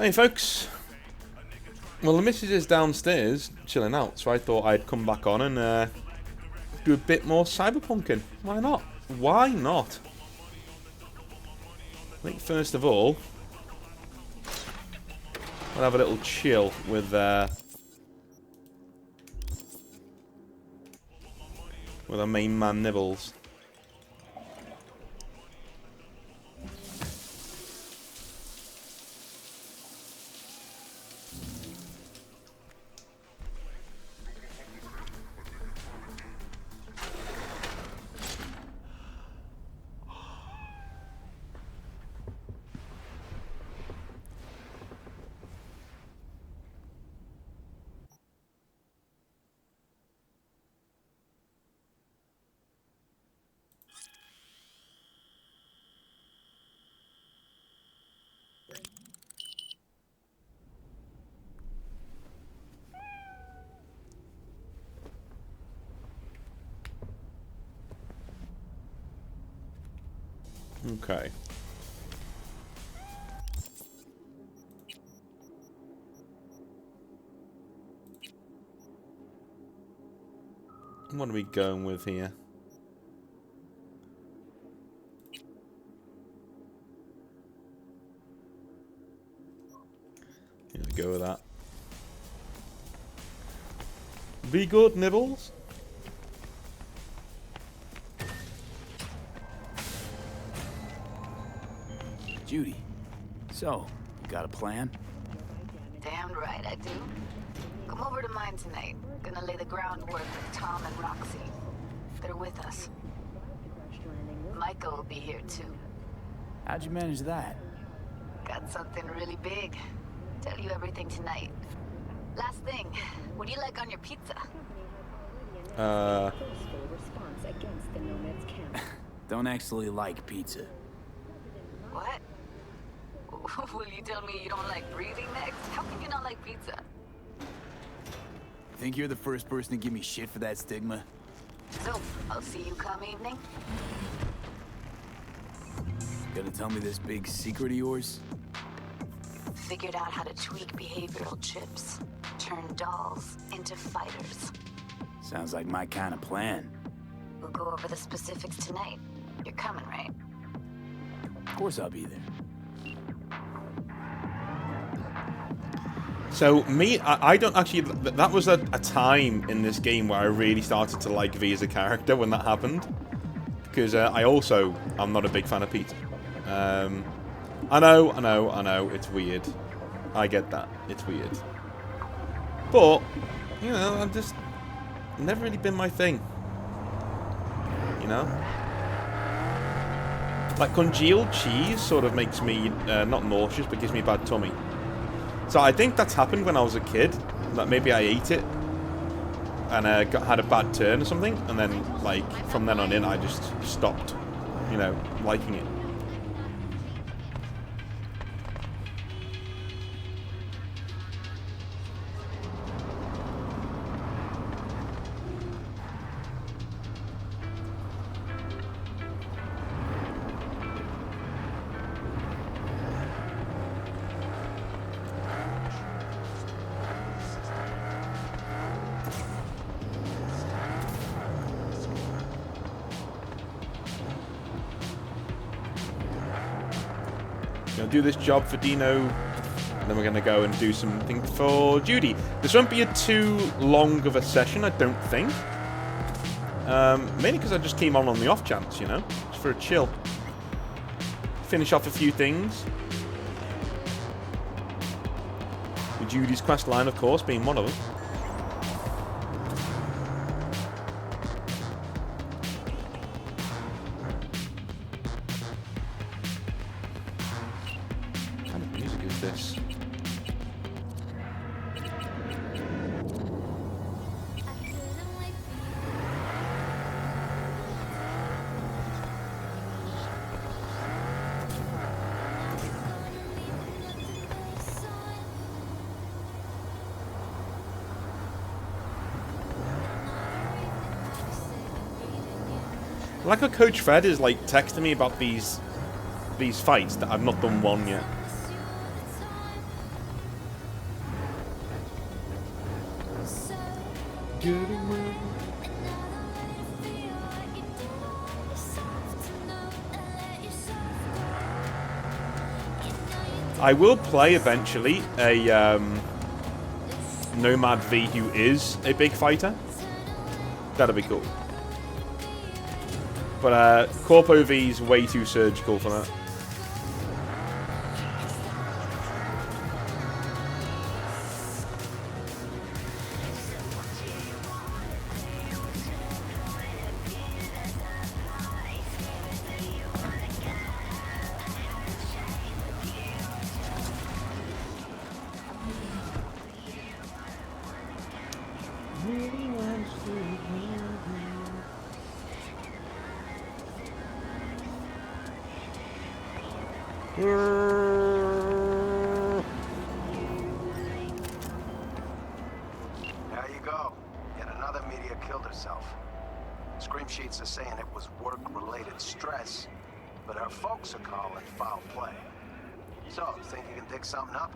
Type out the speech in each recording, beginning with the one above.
Hey folks, well the missus is downstairs chilling out, so I thought I'd come back on and do a bit more cyberpunking. Why not? Why not? I think first of all, we'll have a little chill with our main man Nibbles. Okay. What are we going with here? Yeah, go with that. Be good, Nibbles. Judy, so, you got a plan? Damn right I do. Come over to mine tonight. Gonna lay the groundwork with Tom and Roxy. They're with us. Micah will be here too. How'd you manage that? Got something really big. Tell you everything tonight. Last thing, what do you like on your pizza? Don't actually like pizza. What? Will you tell me you don't like breathing next? How can you not like pizza? Think you're the first person to give me shit for that stigma? So, I'll see you come evening. Gonna tell me this big secret of yours? Figured out how to tweak behavioral chips. Turn dolls into fighters. Sounds like my kind of plan. We'll go over the specifics tonight. You're coming, right? Of course I'll be there. So me, I don't actually. That was a time in this game where I really started to like V as a character when that happened, because I'm not a big fan of Pete. I know, it's weird. I get that, it's weird. But you know, I've just never really been my thing. You know, like congealed cheese sort of makes me not nauseous, but gives me a bad tummy. So I think that's happened when I was a kid. Like maybe I ate it and had a bad turn or something, and then like from then on in I just stopped, you know, liking it. Gonna do this job for Dino, and then we're gonna go and do something for Judy. This won't be a too long of a session, I don't think. Mainly because I just came on the off chance, you know, just for a chill. Finish off a few things. With Judy's quest line, of course, being one of them. This. Like a Coach Fred is like texting me about these fights that I've not done one yet. I will play eventually a Nomad V who is a big fighter. That'll be cool. But Corpo V's way too surgical for that. There you go. Yet another media killed herself. Scream sheets are saying it was work-related stress, but her folks are calling foul play. So, think you can dig something up?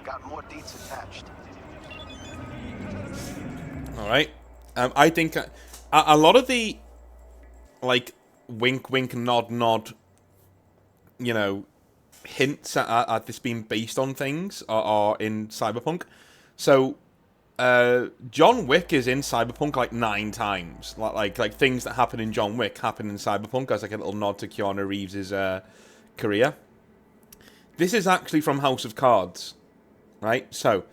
Got more deets attached. Alright. I think a lot of the, like, wink, wink, nod, nod, you know, hints at this being based on things are in Cyberpunk. So, John Wick is in Cyberpunk like 9 times. Like things that happen in John Wick happen in Cyberpunk as like a little nod to Keanu Reeves' career. This is actually from House of Cards, right? So,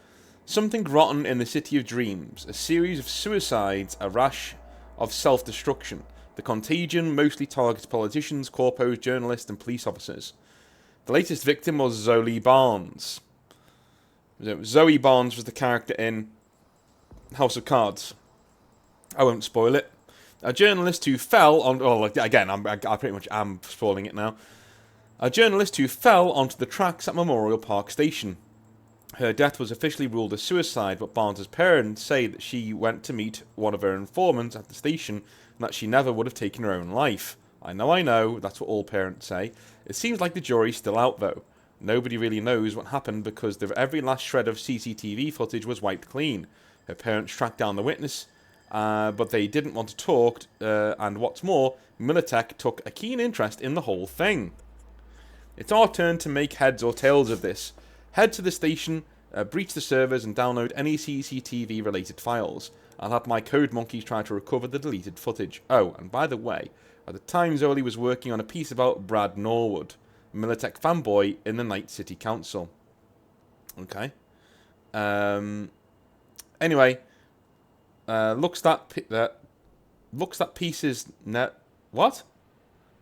something rotten in the City of Dreams, a series of suicides, a rash of self-destruction. The contagion mostly targets politicians, corpos, journalists, and police officers. The latest victim was Zoe Barnes. Zoe Barnes was the character in House of Cards. I won't spoil it. A journalist who fell on... Oh, again, I pretty much am spoiling it now. A journalist who fell onto the tracks at Memorial Park Station. Her death was officially ruled a suicide, but Barnes' parents say that she went to meet one of her informants at the station and that she never would have taken her own life. I know, that's what all parents say. It seems like the jury's still out, though. Nobody really knows what happened because every last shred of CCTV footage was wiped clean. Her parents tracked down the witness, but they didn't want to talk, and what's more, Militech took a keen interest in the whole thing. It's our turn to make heads or tails of this. Head to the station, breach the servers, and download any CCTV-related files. I'll have my code monkeys try to recover the deleted footage. Oh, and by the way, at the time Zoe was working on a piece about Brad Norwood, Militech fanboy in the Night City Council. Okay. Anyway, looks that piece is what?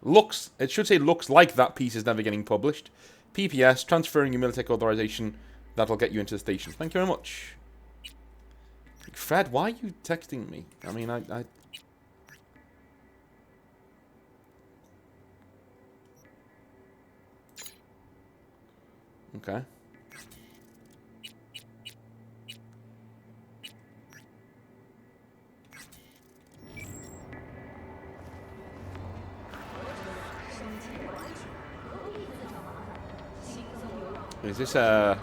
Looks, it should say looks like that piece is never getting published. PPS, transferring your Militech authorization, that'll get you into the station. Thank you very much. Fred, why are you texting me? I mean, I... Okay. Is this a...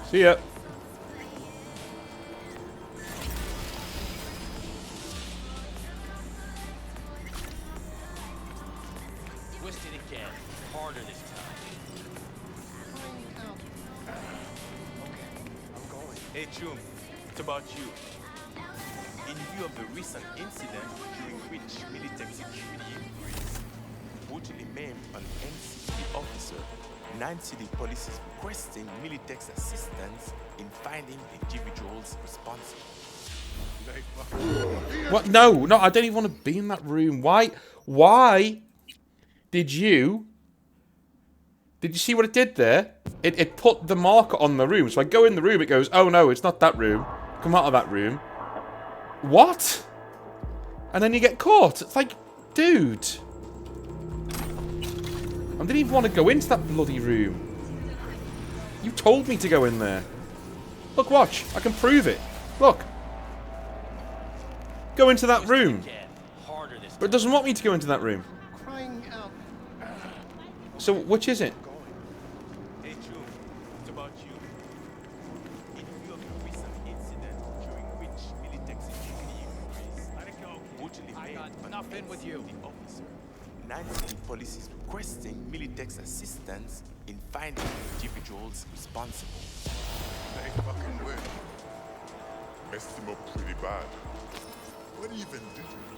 See ya. Twist it again. Harder this time. I'm going. Hey, Chum. It's about you. In view of the recent incident during which Militech security employees brutally maimed an NCP officer, 9 city police is requesting Militech's assistance in finding individuals responsible. What? No, I don't even want to be in that room. Why did you see what it did there? It put the marker on the room. So I go in the room, it goes, oh no, it's not that room. Come out of that room. What? And then you get caught. It's like, dude. I didn't even want to go into that bloody room. You told me to go in there. Look, watch. I can prove it. Look. Go into that room. Harder this But it doesn't want me to go into that room. Crying out. So, which is it? Hey Joe, it's about you. In view of the recent incident during which Militech security inquiries brutally maimed an NCPD officer, 9 city police is requesting Militech's assistance in finding individuals responsible. They fucking will. Messed him up pretty bad. What even did you do?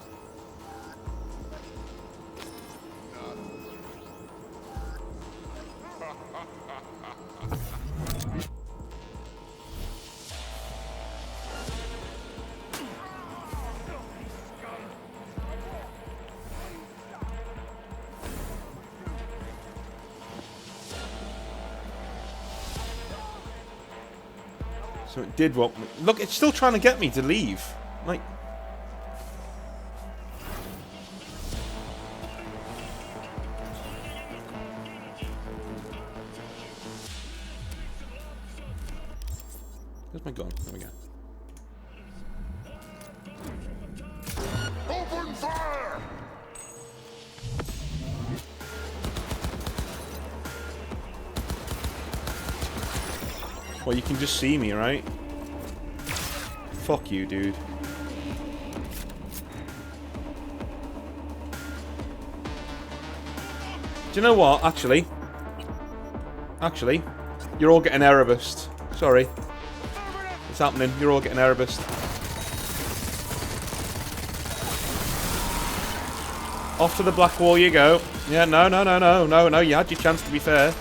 So it did what... Look, it's still trying to get me to leave. Like... Where's my gun? There we go. Open fire! Well, you can just see me, right? Fuck you, dude. Do you know what? Actually, you're all getting Erebused. Sorry. It's happening. You're all getting Erebused. Off to the black wall you go. Yeah, no. You had your chance, to be fair.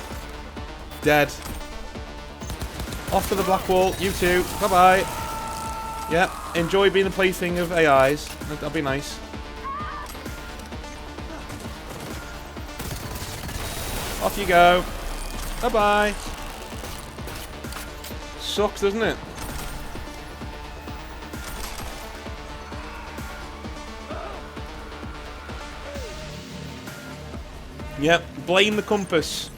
Dead. Off to the black wall. You too. Bye-bye. Yeah, enjoy being the plaything of AIs. That'll be nice. Off you go. Bye-bye. Sucks, doesn't it? Yep, blame the compass.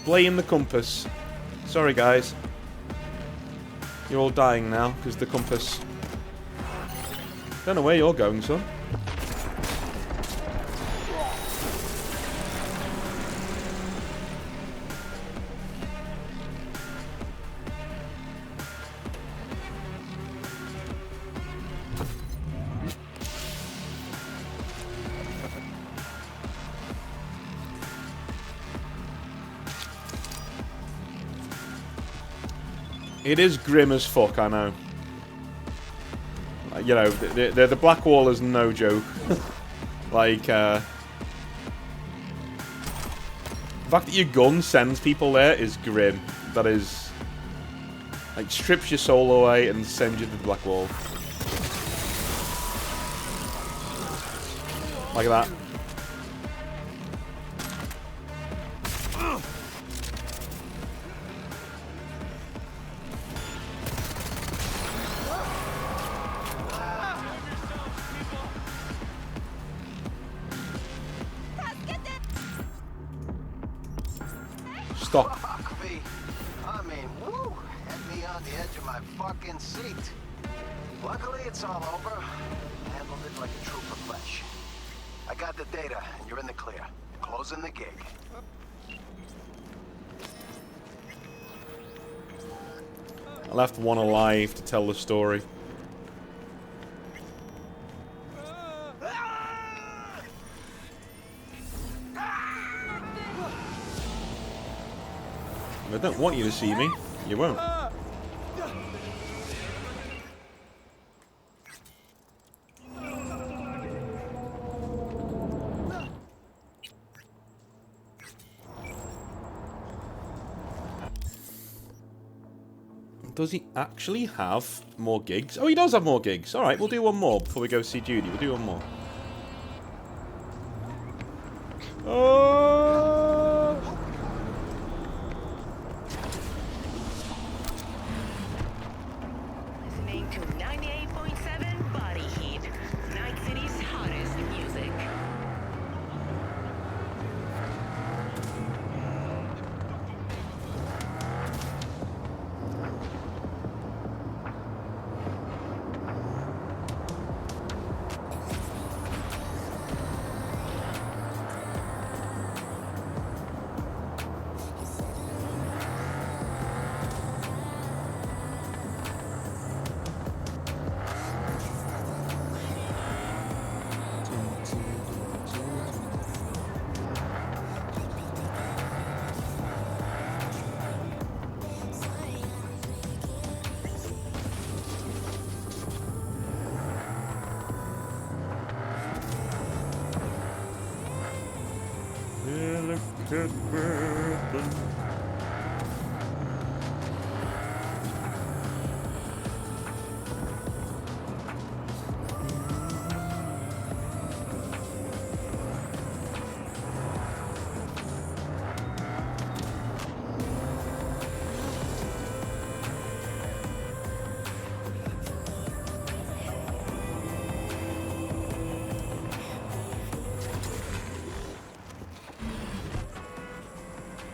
Blame the compass. Sorry, guys. You're all dying now because the compass. Don't know where you're going, son. It is grim as fuck, I know. You know, the black wall is no joke. Like, the fact that your gun sends people there is grim. That is... Like, strips your soul away and sends you to the black wall. Like that. Stop. Fuck me. I mean, woo! Had me on the edge of my fucking seat. Luckily, it's all over. Handled it like a true profesh. I got the data, and you're in the clear. Closing the gig. I left one alive to tell the story. I don't want you to see me. You won't. Does he actually have more gigs? Oh, he does have more gigs. Alright, we'll do one more before we go see Judy. We'll do one more. Oh! Listening to 98.7 Body Heat, Night City's hottest music.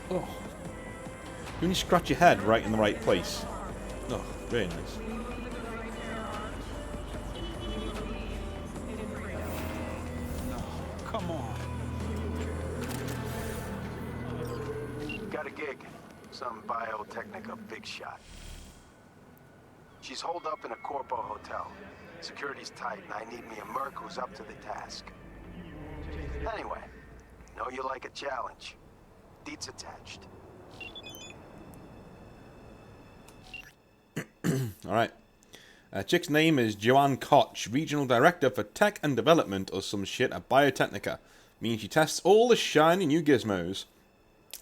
Oh. You only scratch your head right in the right place. Oh, very nice. Come on. Got a gig. Some biotechnica big shot. She's holed up in a Corpo hotel. Security's tight, and I need me a merc who's up to the task. Anyway, know you like a challenge. Deets attached. Alright. Chick's name is Joanne Koch, Regional Director for Tech and Development or some shit at Biotechnica. Means she tests all the shiny new gizmos.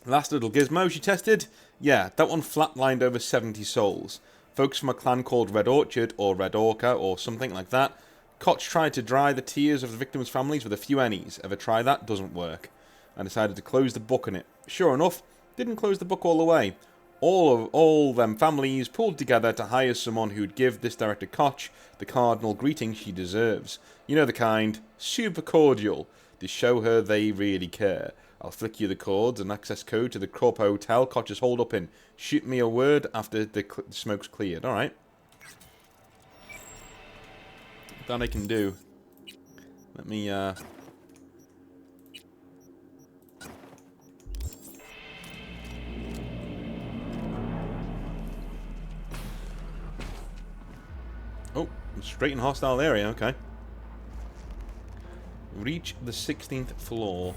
Last little gizmo she tested? Yeah, that one flatlined over 70 souls. Folks from a clan called Red Orchard or Red Orca or something like that. Koch tried to dry the tears of the victims' families with a few ennies. Ever try that? Doesn't work. I decided to close the book on it. Sure enough, didn't close the book all the way. All them families pulled together to hire someone who'd give this director Koch the cardinal greeting she deserves. You know the kind. Super cordial. To show her they really care. I'll flick you the cords and access code to the Corp Hotel Koch is holed up in. Shoot me a word after the smoke's cleared. Alright. That I can do. Let me, Oh, straight in hostile area, okay. Reach the 16th floor.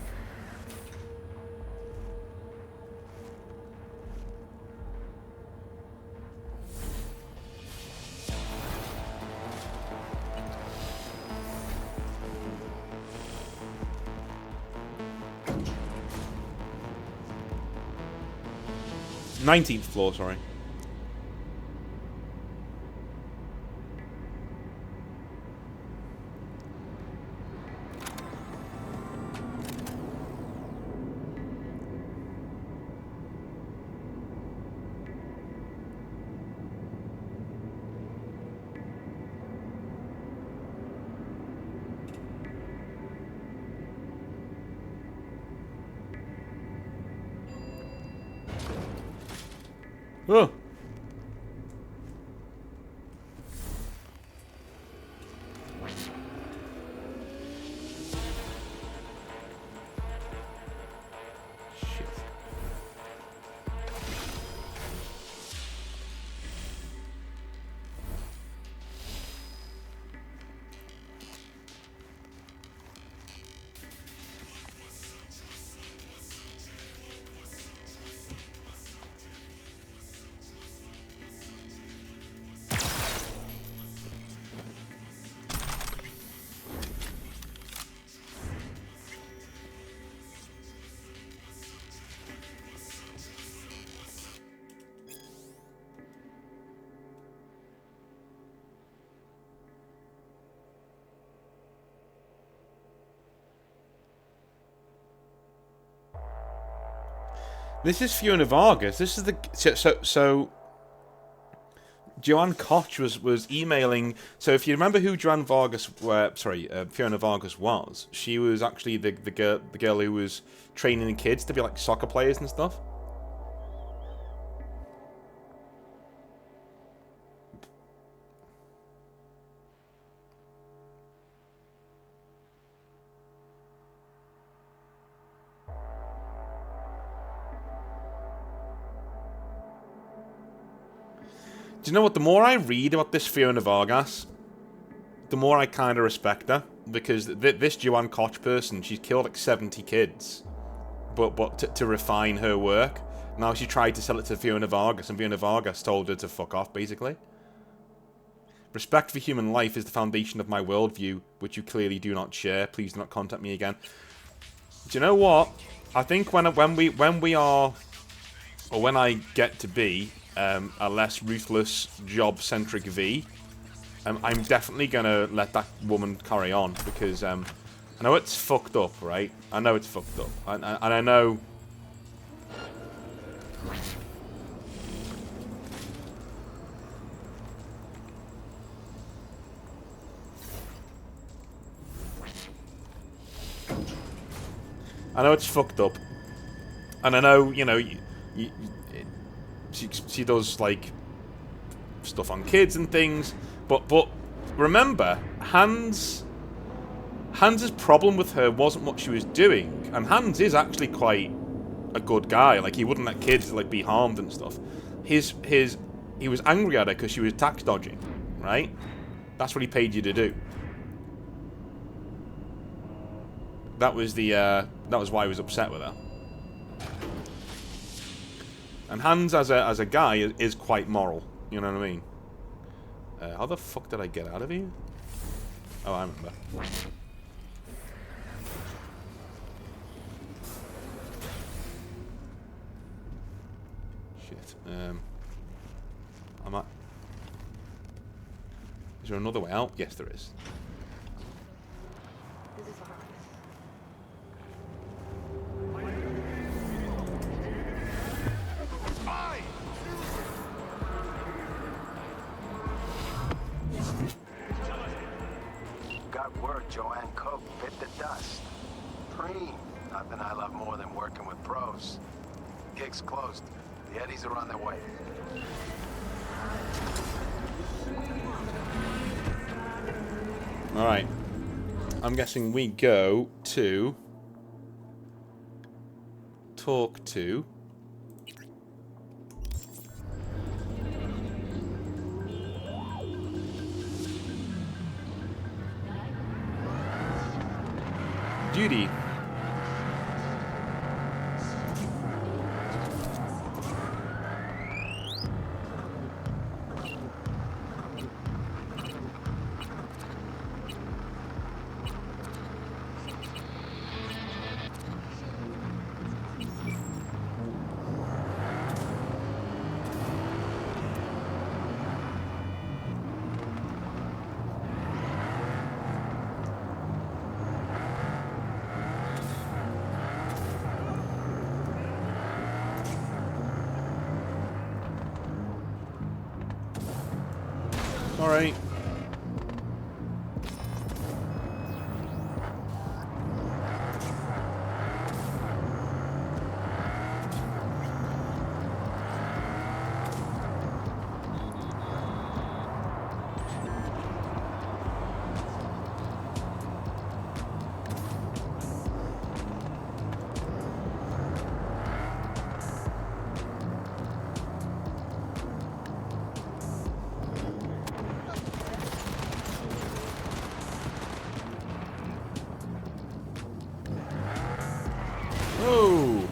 Nineteenth floor, sorry. Oh. Shit. This is Fiona Vargas. This is the so Joanne Koch was emailing. So if you remember who Joanne Vargas, Fiona Vargas was, she was actually the girl who was training the kids to be like soccer players and stuff. Do you know what? The more I read about this Fiona Vargas, the more I kind of respect her. Because this Joanne Koch person, she's killed like 70 kids. But to refine her work. Now she tried to sell it to Fiona Vargas, and Fiona Vargas told her to fuck off, basically. Respect for human life is the foundation of my worldview, which you clearly do not share. Please do not contact me again. Do you know what? I think when I get to be a less ruthless, job-centric V, I'm definitely gonna let that woman carry on because I know it's fucked up, right? I know it's fucked up, and I know. I know it's fucked up, and I know, you know, she does like stuff on kids and things, but remember, Hans' problem with her wasn't what she was doing, and Hans is actually quite a good guy. Like, he wouldn't let kids like be harmed and stuff. He was angry at her because she was tax dodging, right? That's what he paid you to do. That was why he was upset with her. And Hans, as a guy, is quite moral. You know what I mean? How the fuck did I get out of here? Oh, I remember. Shit. Is there another way out? Yes, there is. Got word Joanne Coke bit the dust. Preem. Nothing I love more than working with pros. Gig's closed. The Eddies are on their way. Alright. I'm guessing we go to talk to Judy. Alright. Oh.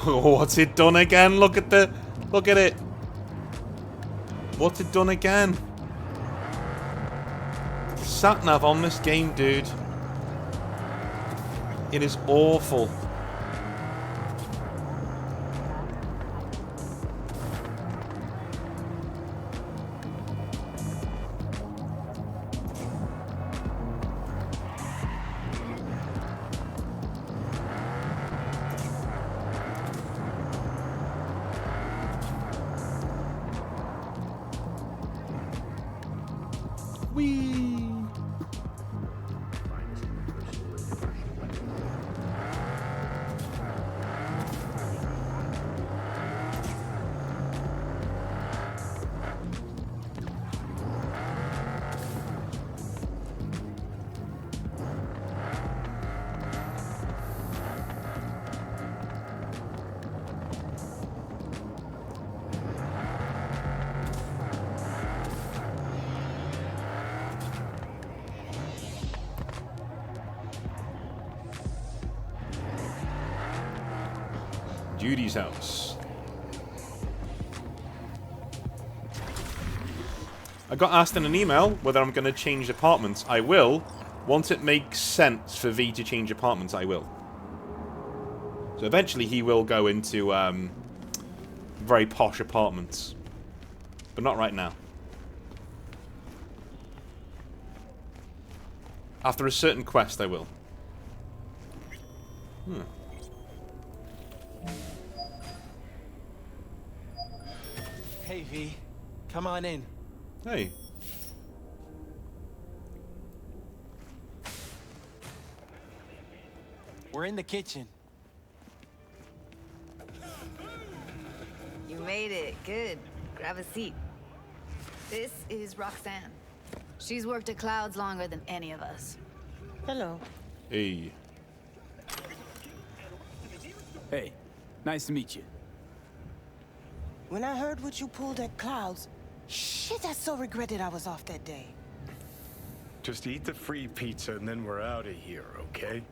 Oh, what's it done again? Look at it. What's it done again? Sat-nav on this game, dude. It is awful. Whee! Judy's house. I got asked in an email whether I'm going to change apartments. I will. Once it makes sense for V to change apartments, I will. So eventually he will go into very posh apartments. But not right now. After a certain quest, I will. Hey, V. Come on in. Hey. We're in the kitchen. You made it. Good. Grab a seat. This is Roxanne. She's worked at Clouds longer than any of us. Hello. Hey. Hey, nice to meet you. When I heard what you pulled at Clouds, shit, I so regretted I was off that day. Just eat the free pizza and then we're out of here, okay?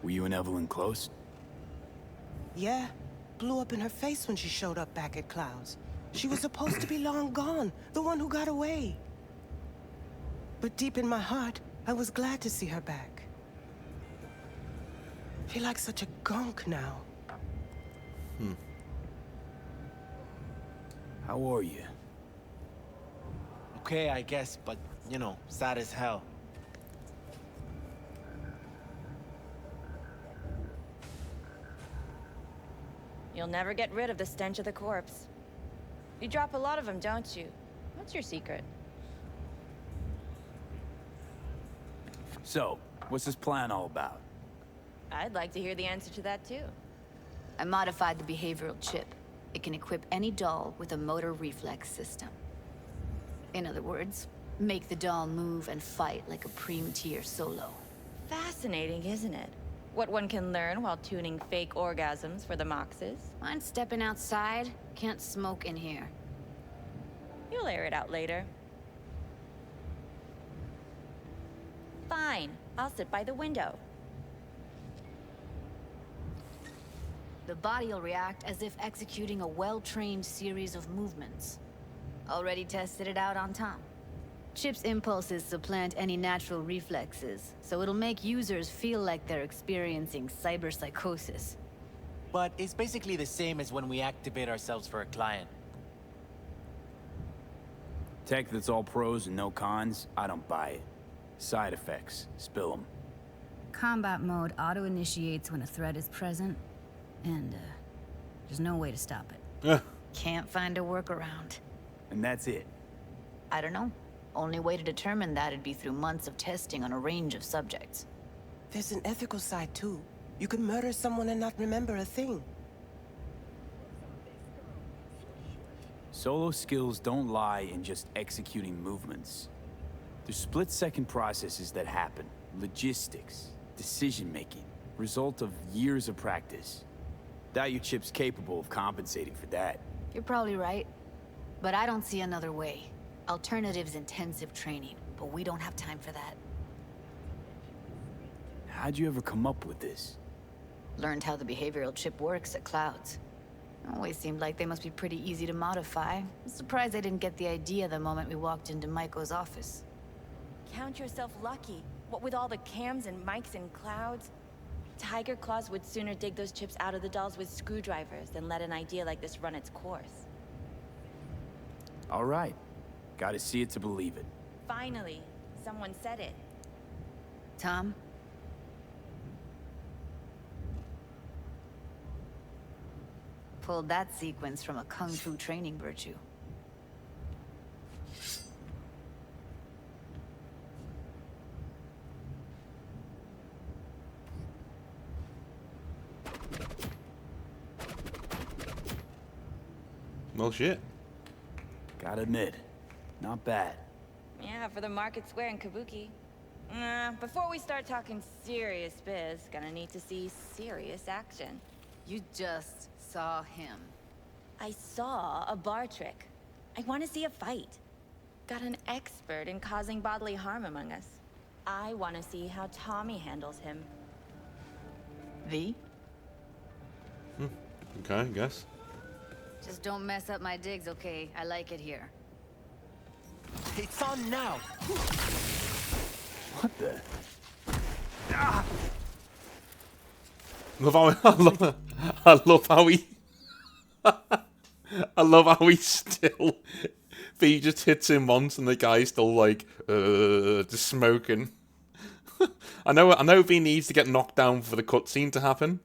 Were you and Evelyn close? Yeah, blew up in her face when she showed up back at Clouds. She was supposed to be long gone, the one who got away. But deep in my heart, I was glad to see her back. Feel like such a gunk now. How are you? Okay, I guess, but, you know, sad as hell. You'll never get rid of the stench of the corpse. You drop a lot of them, don't you? What's your secret? So, what's this plan all about? I'd like to hear the answer to that, too. I modified the behavioral chip. It can equip any doll with a motor reflex system. In other words, make the doll move and fight like a Prime-tier solo. Fascinating, isn't it? What one can learn while tuning fake orgasms for the Moxes. Mind stepping outside? Can't smoke in here. You'll air it out later. Fine. I'll sit by the window. The body will react as if executing a well-trained series of movements. Already tested it out on Tom. Chip's impulses supplant any natural reflexes, so it'll make users feel like they're experiencing cyberpsychosis. But it's basically the same as when we activate ourselves for a client. Tech that's all pros and no cons, I don't buy it. Side effects, spill them. Combat mode auto-initiates when a threat is present, and there's no way to stop it. Can't find a workaround. And that's it. I don't know. Only way to determine that'd be through months of testing on a range of subjects. There's an ethical side too. You could murder someone and not remember a thing. Solo skills don't lie in just executing movements. There's split-second processes that happen. Logistics, decision-making, result of years of practice. Doubt your chip's capable of compensating for that. You're probably right. But I don't see another way. Alternative's intensive training, but we don't have time for that. How'd you ever come up with this? Learned how the behavioral chip works at Clouds. Always seemed like they must be pretty easy to modify. I'm surprised I didn't get the idea the moment we walked into Maiko's office. Count yourself lucky. What with all the cams and mics and Clouds? Tiger Claws would sooner dig those chips out of the dolls with screwdrivers than let an idea like this run its course. All right. Gotta see it to believe it. Finally, someone said it. Tom? Pulled that sequence from a kung fu training virtue. Well, shit. Gotta admit, not bad. Yeah, for the Market Square in Kabuki. Before we start talking serious biz, gonna need to see serious action. You just saw him. I saw a bar trick. I want to see a fight. Got an expert in causing bodily harm among us. I want to see how Tommy handles him. V? Okay, I guess. Just don't mess up my digs, okay? I like it here. It's on now. What the? I love how he I love how he still he just hits him once and the guy's still like just smoking. I know V needs to get knocked down for the cutscene to happen.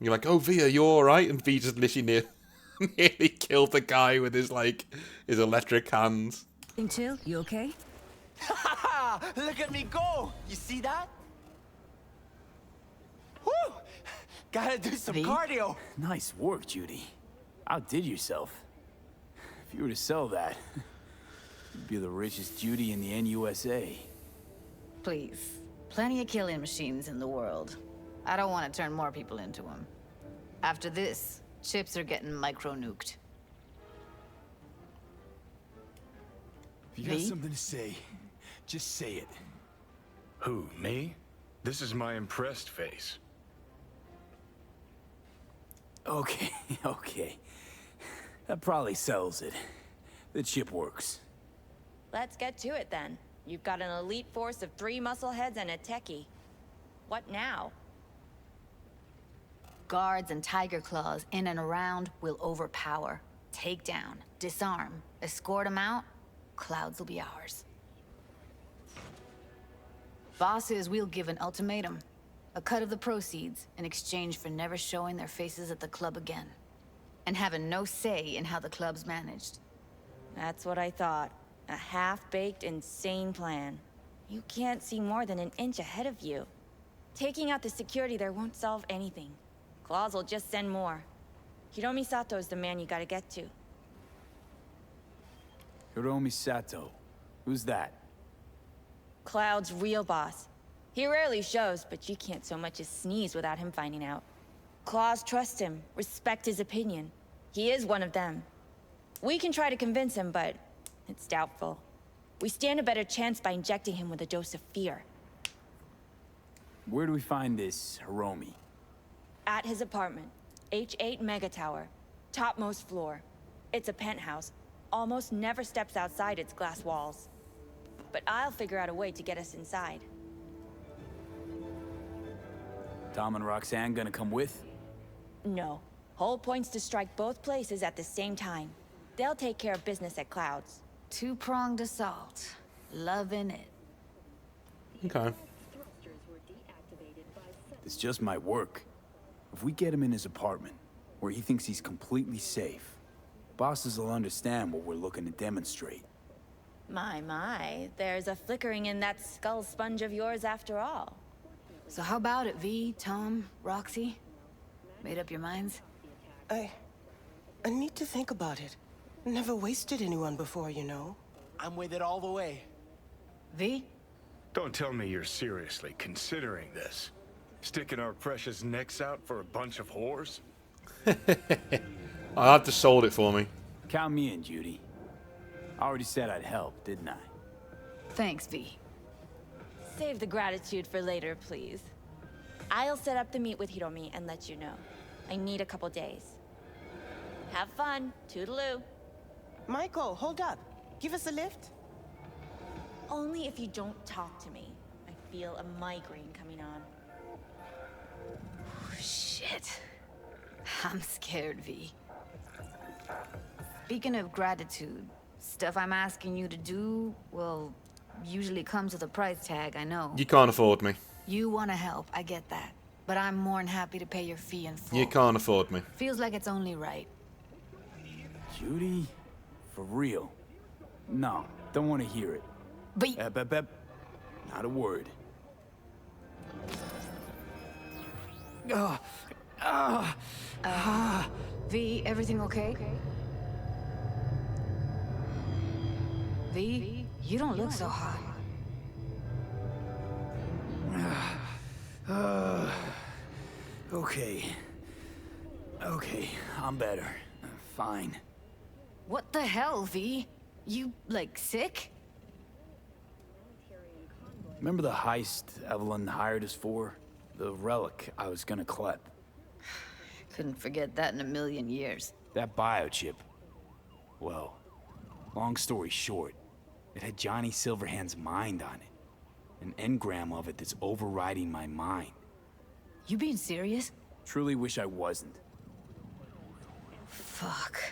You're like, oh V, are you alright? And V just literally nearly killed the guy with his electric hands. Chill, you okay? Look at me go! You see that? Woo! Gotta do some cardio. Nice work, Judy. Outdid yourself. If you were to sell that, you'd be the richest Judy in the NUSA. Please. Plenty of killing machines in the world. I don't want to turn more people into them. After this, chips are getting micro-nuked. If you got something to say, just say it. Who, me? This is my impressed face. Okay, okay. That probably sells it. The chip works. Let's get to it then. You've got an elite force of 3 muscleheads and a techie. What now? Guards and tiger claws in and around will overpower, take down, disarm, escort them out. Clouds will be ours. Bosses, we'll give an ultimatum. A cut of the proceeds in exchange for never showing their faces at the club again. And having no say in how the club's managed. That's what I thought. A half-baked, insane plan. You can't see more than an inch ahead of you. Taking out the security there won't solve anything. Claws will just send more. Hiromi Sato's the man you gotta get to. Hiromi Sato. Who's that? Cloud's real boss. He rarely shows, but you can't so much as sneeze without him finding out. Claws trust him, respect his opinion. He is one of them. We can try to convince him, but it's doubtful. We stand a better chance by injecting him with a dose of fear. Where do we find this Hiromi? At his apartment, H8 Mega Tower, topmost floor. It's a penthouse, almost never steps outside its glass walls. But I'll figure out a way to get us inside. Tom and Roxanne gonna come with? No. Whole point's to strike both places at the same time. They'll take care of business at Clouds. Two-pronged assault. Loving it. Okay. This just might work. If we get him in his apartment, where he thinks he's completely safe, bosses will understand what we're looking to demonstrate. My, there's a flickering in that skull sponge of yours after all. So how about it, V, Tom, Roxy? Made up your minds? I need to think about it. Never wasted anyone before, you know. I'm with it all the way. V? Don't tell me you're seriously considering this. Sticking our precious necks out for a bunch of whores? I'll have to sold it for me. Count me in, Judy. I already said I'd help, didn't I? Thanks, V. Save the gratitude for later, please. I'll set up the meet with Hiromi and let you know. I need a couple days. Have fun. Toodaloo. Michael, hold up. Give us a lift. Only if you don't talk to me. I feel a migraine coming on. Shit. I'm scared, V. Speaking of gratitude, stuff I'm asking you to do, well, usually comes with a price tag, I know. You can't afford me. You want to help, I get that. But I'm more than happy to pay your fee in full. You can't afford me. Feels like it's only right. Judy? For real? No, don't want to hear it. But Bep. Not a word. V, everything okay? V, you don't look so hot. Okay. Okay, I'm better. Fine. What the hell, V? You, like, sick? Remember the heist Evelyn hired us for? The relic I was gonna clep. Couldn't forget that in a million years. That biochip. Well, long story short, it had Johnny Silverhand's mind on it. An engram of it that's overriding my mind. You being serious? Truly wish I wasn't. Fuck.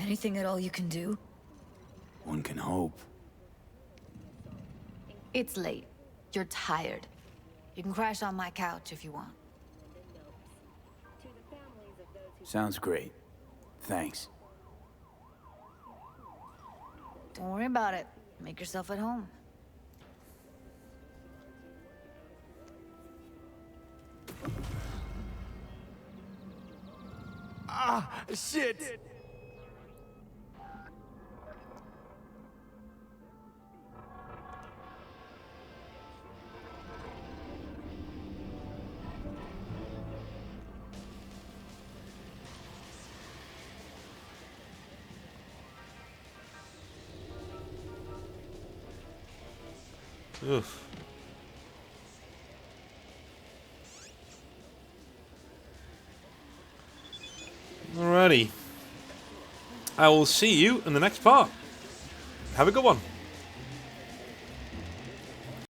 Anything at all you can do? One can hope. It's late. You're tired. You can crash on my couch if you want. Sounds great. Thanks. Don't worry about it. Make yourself at home. Ah, shit! Oof. Alrighty. I will see you in the next part. Have a good one.